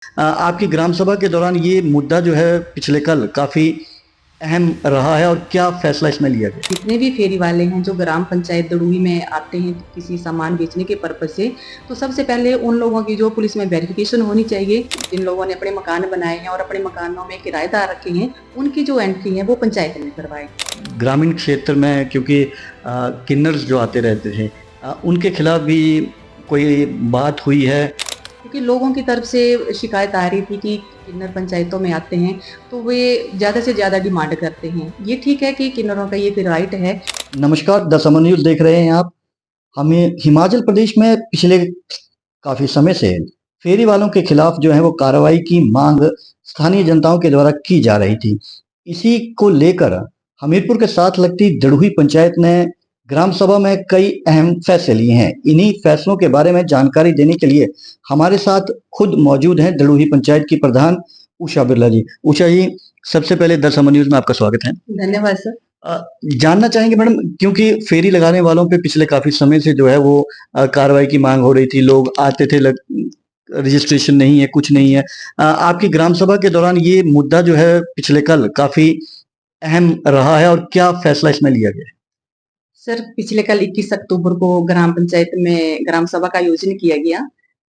आपकी ग्राम सभा के दौरान ये मुद्दा जो है पिछले कल काफ़ी अहम रहा है और क्या फैसला इसमें लिया गया? जितने भी फेरी वाले हैं जो ग्राम पंचायत दड़ूही में आते हैं किसी सामान बेचने के पर्पज से, तो सबसे पहले उन लोगों की जो पुलिस में वेरिफिकेशन होनी चाहिए, जिन लोगों ने अपने मकान बनाए हैं और अपने मकानों में किराएदार रखे हैं, उनकी जो एंट्री है वो पंचायत में करवाए। ग्रामीण क्षेत्र में क्योंकि किन्नर्स जो आते रहते थे उनके खिलाफ भी कोई बात हुई है? क्योंकि लोगों की तरफ से शिकायत आ रही थी कि किन्नर पंचायतों में आते हैं तो वे ज़्यादा से ज़्यादा डिमांड करते हैं। ये ठीक है कि किन्नरों का ये राइट है। नमस्कार, द समर न्यूज़ देख रहे हैं आप। हमें हिमाचल प्रदेश में पिछले काफ़ी समय से फेरी वालों के खिलाफ जो है वो कार्रवाई की मांग स्थानीय जनताओं के द्वारा की जा रही थी। इसी को लेकर हमीरपुर के साथ लगती दड़ुही पंचायत ने ग्राम सभा में कई अहम फैसले लिए हैं। इन्हीं फैसलों के बारे में जानकारी देने के लिए हमारे साथ खुद मौजूद हैं दड़ुही पंचायत की प्रधान उषा बिरला जी। उषा जी, सबसे पहले द समर न्यूज़ में आपका स्वागत है। धन्यवाद सर। जानना चाहेंगे मैडम, क्योंकि फेरी लगाने वालों पे पिछले काफी समय से जो है वो कार्रवाई की मांग हो रही थी। लोग आते थे, रजिस्ट्रेशन नहीं है, कुछ नहीं है। आपकी ग्राम सभा के दौरान ये मुद्दा जो है पिछले कल काफी अहम रहा है और क्या फैसला इसमें लिया गया? सर, पिछले कल 21 अक्टूबर को ग्राम पंचायत में ग्राम सभा का आयोजन किया गया।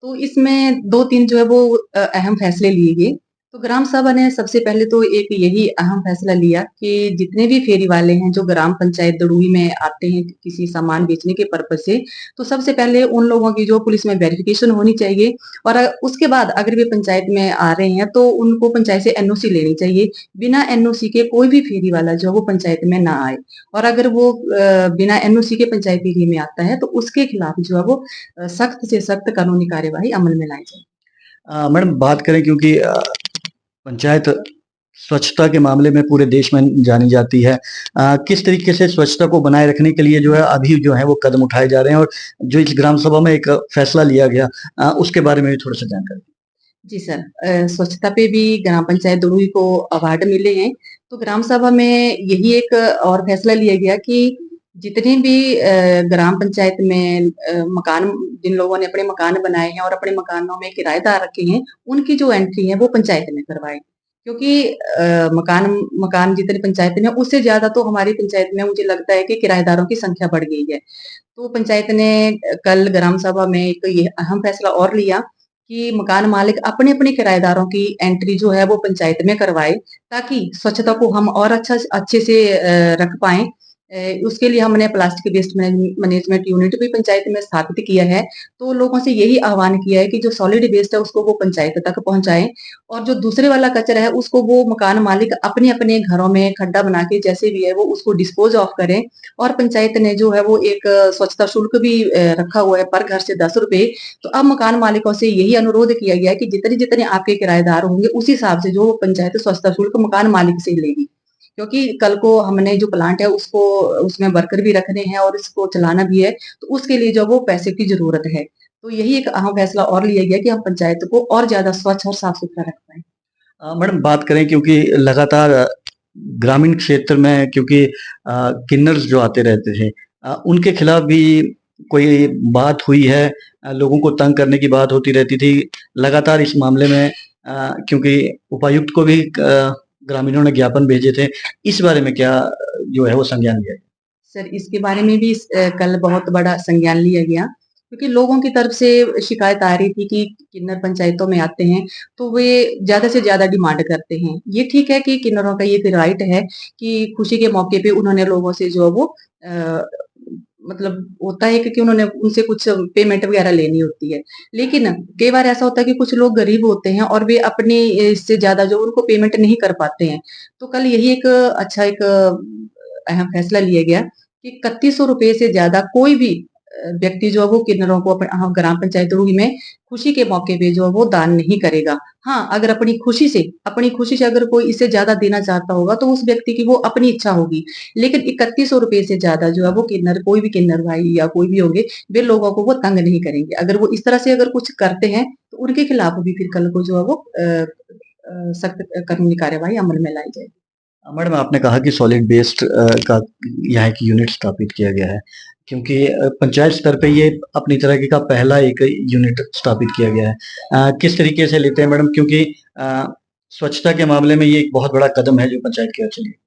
तो इसमें 2-3 जो है वो अहम फैसले लिए गए। तो ग्राम सभा ने सबसे पहले तो एक यही अहम फैसला लिया कि जितने भी फेरी वाले हैं जो ग्राम पंचायत दड़ूही में आते हैं किसी सामान बेचने के पर्पज से, तो सबसे पहले उन लोगों की जो पुलिस में वेरिफिकेशन होनी चाहिए और उसके बाद अगर वे पंचायत में आ रहे हैं तो उनको पंचायत से एनओसी लेनी चाहिए। बिना एनओसी के कोई भी फेरी वाला जो है वो पंचायत में ना आए। और अगर वो बिना एनओसी के पंचायत एरिया में आता है तो उसके खिलाफ जो है वो सख्त से सख्त कानूनी कार्यवाही अमल में लाई जाए। मैडम, बात करें क्योंकि पंचायत स्वच्छता के मामले में पूरे देश में जानी जाती है। किस तरीके से स्वच्छता को बनाए रखने के लिए जो है अभी जो है वो कदम उठाए जा रहे हैं और जो इस ग्राम सभा में एक फैसला लिया गया उसके बारे में भी थोड़ा सा जानकारी? जी सर, स्वच्छता पे भी ग्राम पंचायत दड़ुई को अवार्ड मिले हैं। तो ग्राम सभा में यही एक और फैसला लिया गया कि जितने भी ग्राम पंचायत में मकान जिन लोगों ने अपने मकान बनाए हैं और अपने मकानों में किराएदार रखे हैं, उनकी जो एंट्री है वो पंचायत में करवाएँ। क्योंकि मकान मकान जितने पंचायत में उससे ज़्यादा तो हमारी पंचायत में मुझे लगता है कि किराएदारों की संख्या बढ़ गई है। तो पंचायत ने कल ग्राम सभा में एक ये अहम फैसला और लिया कि मकान मालिक अपने-अपने किराएदारों की एंट्री जो है वो पंचायत में करवाए, ताकि स्वच्छता को हम और अच्छे से रख पाएँ। उसके लिए हमने प्लास्टिक वेस्ट मैनेजमेंट यूनिट भी पंचायत में स्थापित किया है। तो लोगों से यही आह्वान किया है कि जो सॉलिड वेस्ट है उसको वो पंचायत तक पहुँचाएँ और जो दूसरे वाला कचरा है उसको वो मकान मालिक अपने-अपने घरों में खड्डा बना के जैसे भी है वो उसको डिस्पोज़ ऑफ करें। और पंचायत ने जो है वो एक स्वच्छता शुल्क भी रखा हुआ है पर घर से ₹10। तो अब मकान मालिकों से यही अनुरोध किया गया है कि जितने-जितने आपके किराएदार होंगे, उस हिसाब से जो पंचायत स्वच्छता शुल्क मकान मालिक से लेगी। क्योंकि कल को हमने जो प्लांट है उसको उसमें वर्कर भी रखने हैं और इसको चलाना भी है, तो उसके लिए जो वो पैसे की ज़रूरत है। तो यही एक अहम फैसला और लिया गया कि हम पंचायत को और ज़्यादा स्वच्छ और साफ-सुथरा रख पाएँ। मैडम, बात करें क्योंकि लगातार ग्रामीण क्षेत्र में क्योंकि किन्नर्स जो आते रहते थे उनके खिलाफ भी कोई बात हुई है? लोगों को तंग करने की बात होती रहती थी लगातार इस मामले में। क्योंकि उपायुक्त को भी ग्रामीणों ने ज्ञापन भेजे थे। इस बारे में क्या जो है वो संज्ञान लिया गया? सर, इसके बारे में भी कल बहुत बड़ा संज्ञान लिया गया, क्योंकि लोगों की तरफ से शिकायत आ रही थी कि किन्नर पंचायतों में आते हैं, तो वे ज़्यादा से ज़्यादा डिमांड करते हैं। ये ठीक है कि किन्नरों का ये राइट है कि खुशी के मौके पे उन्होंने लोगों से जो है वो अ, मतलब होता है कि उन्होंने उनसे कुछ पेमेंट वगैरह लेनी होती है। लेकिन कई बार ऐसा होता है कि कुछ लोग गरीब होते हैं और वे अपनी इससे ज़्यादा जो उनको पेमेंट नहीं कर पाते हैं। तो कल यही एक अच्छा एक अहम फैसला लिया गया कि ₹3100 से ज़्यादा कोई भी व्यक्ति जो है वो किन्नरों को ग्राम पंचायत रूही में खुशी के मौके पे जो है वो दान नहीं करेगा। हाँ, अगर अपनी खुशी से अगर कोई इससे ज़्यादा देना चाहता होगा तो उस व्यक्ति की वो अपनी इच्छा होगी। लेकिन ₹3100 से ज़्यादा जो है वो किन्नर कोई भी किन्नर भाई या कोई भी होंगे, वे लोगों को वो तंग नहीं करेंगे। अगर वो इस तरह से अगर कुछ करते हैं, तो उनके खिलाफ भी फिर कल को जो है वो सख्त कानूनी कार्यवाही अमल में लाई जाएगी। मैडम, आपने कहा कि सॉलिड वेस्ट का यहाँ एक यूनिट स्थापित किया गया है। क्योंकि पंचायत स्तर पे ये अपनी तरह का पहला एक यूनिट स्थापित किया गया है। किस तरीके से लेते हैं मैडम, क्योंकि स्वच्छता के मामले में ये एक बहुत बड़ा कदम है जो पंचायत की ओर से लिया।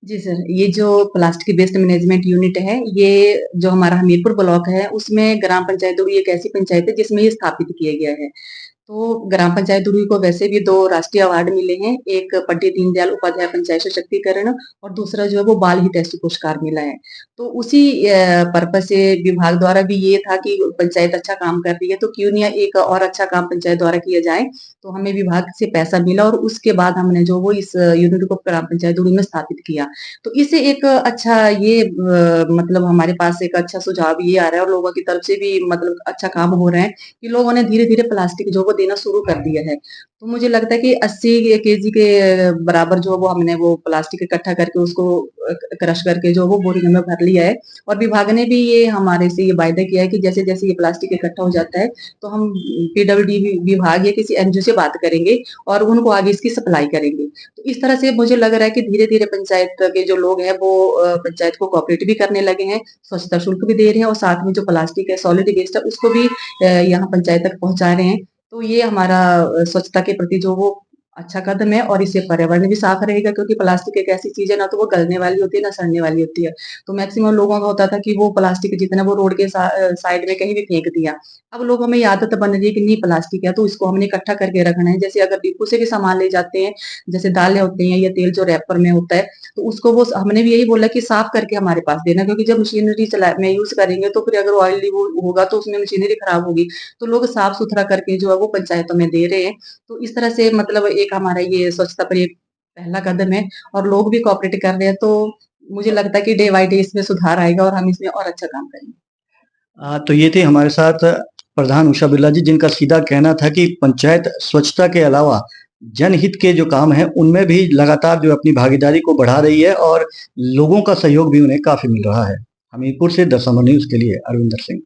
जी सर, ये जो प्लास्टिक वेस्ट मैनेजमेंट यूनिट है, ये जो हमारा हमीरपुर ब्लॉक है, उसमें ग्राम पंचायत दुड़ी एक ऐसी पंचायत है जिसमें ये स्थापित किया गया है। तो ग्राम पंचायत दुड़ी को वैसे भी 2 राष्ट्रीय अवार्ड मिले हैं, एक पंडित दीनदयाल उपाध्याय पंचायत सशक्तिकरण और दूसरा जो है वो बाल हितैषी पुरस्कार मिला है। तो उसी पर्पज़ से विभाग द्वारा भी ये था कि पंचायत अच्छा काम कर रही है, तो क्यों नहीं एक और अच्छा काम पंचायत द्वारा किया जाए। तो हमें विभाग से पैसा मिला और उसके बाद हमने जो वो इस यूनिट को ग्राम पंचायत दुड़ी में स्थापित किया। तो इससे एक अच्छा ये मतलब हमारे पास एक अच्छा सुझाव ये आ रहा है और लोगों की तरफ से भी मतलब अच्छा काम हो रहा है कि लोगों ने धीरे-धीरे प्लास्टिक जो वो देना शुरू कर दिया है। तो मुझे लगता है कि 80 केजी के बराबर जो वो हमने वो प्लास्टिक इकट्ठा करके उसको क्रश करके जो वो बोरियों में भर लिया है और विभाग ने भी ये हमारे से ये वायदा किया है कि जैसे-जैसे ये प्लास्टिक इकट्ठा हो जाता है, तो हम पीडब्ल्यूडी विभाग या किसी एनजीओ से बात करेंगे और उनको आगे इसकी सप्लाई करेंगे। तो इस तरह से मुझे लग रहा है कि धीरे-धीरे पंचायत के जो लोग हैं वो पंचायत को कोऑपरेट भी करने लगे हैं, स्वच्छता शुल्क भी दे रहे हैं और साथ में जो प्लास्टिक है, सॉलिड वेस्ट है उसको भी यहाँ पंचायत तक पहुँचा रहे हैं। तो ये हमारा स्वच्छता के प्रति जो वो अच्छा कदम है और इससे पर्यावरण भी साफ रहेगा क्योंकि प्लास्टिक एक ऐसी चीज़ है ना तो वो गलने वाली होती है ना सड़ने वाली होती है। तो मैक्सिमम लोगों का होता था कि वो प्लास्टिक जितना वो रोड के साइड में कहीं भी फेंक दिया। अब लोगों में ये आदत बन रही है कि नहीं प्लास्टिक है तो इसको हमने इकट्ठा करके रखना है। जैसे अगर डिपो से भी सामान ले जाते हैं, जैसे दालें होती हैं या तेल जो रैपर में होता है, तो उसको वो हमने भी यही बोला कि साफ करके हमारे पास देना क्योंकि जब मशीनरी चला में यूज़ करेंगे तो फिर अगर ऑयली वो होगा तो उसमें मशीनरी खराब होगी। तो लोग साफ-सुथरा करके जो है वो पंचायतों में दे रहे हैं। तो इस तरह से मतलब एक हमारा ये स्वच्छता पर ये पहला कदम है और लोग भी कोऑपरेट कर रहे हैं, तो मुझे लगता है कि डे बाय डे इसमें सुधार आएगा और हम इसमें और अच्छा काम करेंगे। तो ये थे हमारे साथ प्रधान उषा बिरला जी, जिनका सीधा कहना था कि पंचायत स्वच्छता के अलावा जनहित के जो काम हैं, उनमें भी लगातार जो अपनी भागीदारी को बढ़ा रही है और लोगों का सहयोग भी उन्हें काफ़ी मिल रहा है। हमीरपुर से द समर न्यूज़ के लिए अरविंदर सिंह।